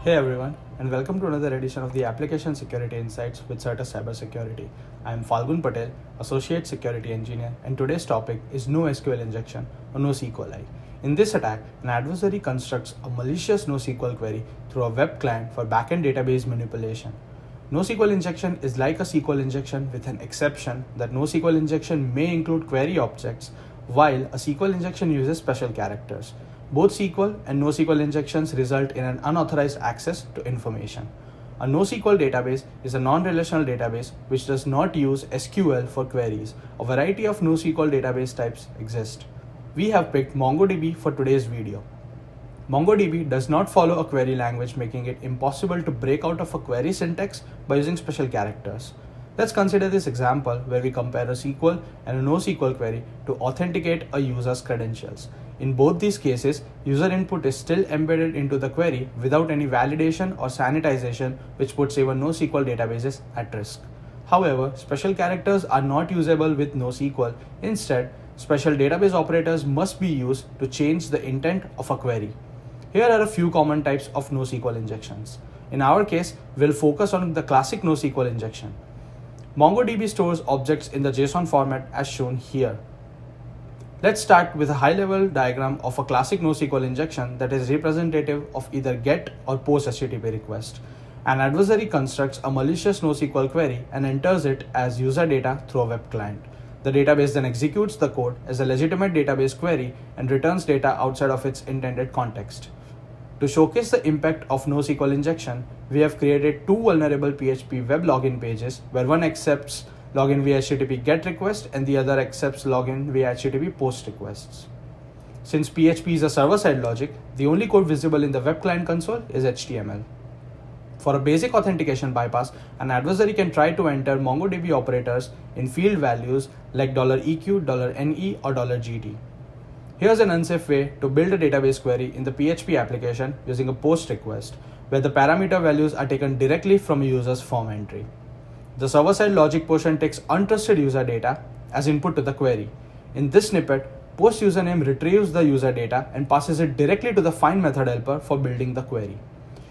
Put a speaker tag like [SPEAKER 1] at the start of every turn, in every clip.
[SPEAKER 1] Hey everyone, and welcome to another edition of the Application Security Insights with Certus Cybersecurity. I am Falgun Patel, Associate Security Engineer, and today's topic is NoSQL injection or NoSQL. In this attack, an adversary constructs a malicious NoSQL query through a web client for backend database manipulation. NoSQL injection is like a SQL injection with an exception that NoSQL injection may include query objects, while a SQL injection uses special characters. Both SQL and NoSQL injections result in an unauthorized access to information. A NoSQL database is a non-relational database which does not use SQL for queries. A variety of NoSQL database types exist. We have picked MongoDB for today's video. MongoDB does not follow a query language, making it impossible to break out of a query syntax by using special characters. Let's consider this example where we compare a SQL and a NoSQL query to authenticate a user's credentials. In both these cases, user input is still embedded into the query without any validation or sanitization, which puts even NoSQL databases at risk. However, special characters are not usable with NoSQL. Instead, special database operators must be used to change the intent of a query. Here are a few common types of NoSQL injections. In our case, we'll focus on the classic NoSQL injection. MongoDB stores objects in the JSON format as shown here. Let's start with a high-level diagram of a classic NoSQL injection that is representative of either GET or POST HTTP request. An adversary constructs a malicious NoSQL query and enters it as user data through a web client. The database then executes the code as a legitimate database query and returns data outside of its intended context. To showcase the impact of NoSQL injection, we have created two vulnerable PHP web login pages where one accepts login via HTTP GET request and the other accepts login via HTTP POST requests. Since PHP is a server-side logic, the only code visible in the web client console is HTML. For a basic authentication bypass, an adversary can try to enter MongoDB operators in field values like $EQ, $NE, or $GT. Here's an unsafe way to build a database query in the PHP application using a POST request, where the parameter values are taken directly from a user's form entry. The server-side logic portion takes untrusted user data as input to the query. In this snippet, POST username retrieves the user data and passes it directly to the find method helper for building the query.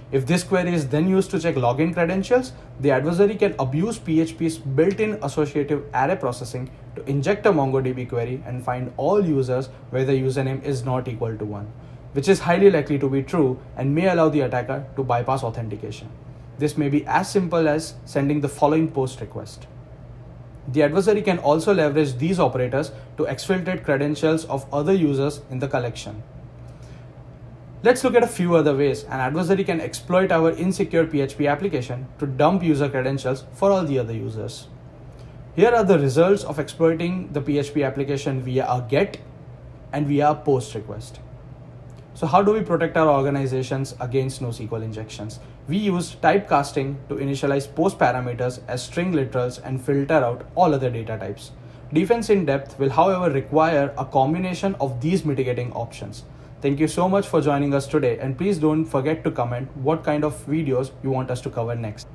[SPEAKER 1] If this query is then used to check login credentials, the adversary can abuse PHP's built-in associative array processing to inject a MongoDB query and find all users where the username is not equal to 1, which is highly likely to be true and may allow the attacker to bypass authentication. This may be as simple as sending the following POST request. The adversary can also leverage these operators to exfiltrate credentials of other users in the collection. Let's look at a few other ways an adversary can exploit our insecure PHP application to dump user credentials for all the other users. Here are the results of exploiting the PHP application via a GET and via a POST request. So how do we protect our organizations against NoSQL injections? We use typecasting to initialize POST parameters as string literals and filter out all other data types. Defense in depth will, however, require a combination of these mitigating options. Thank you so much for joining us today, and please don't forget to comment what kind of videos you want us to cover next.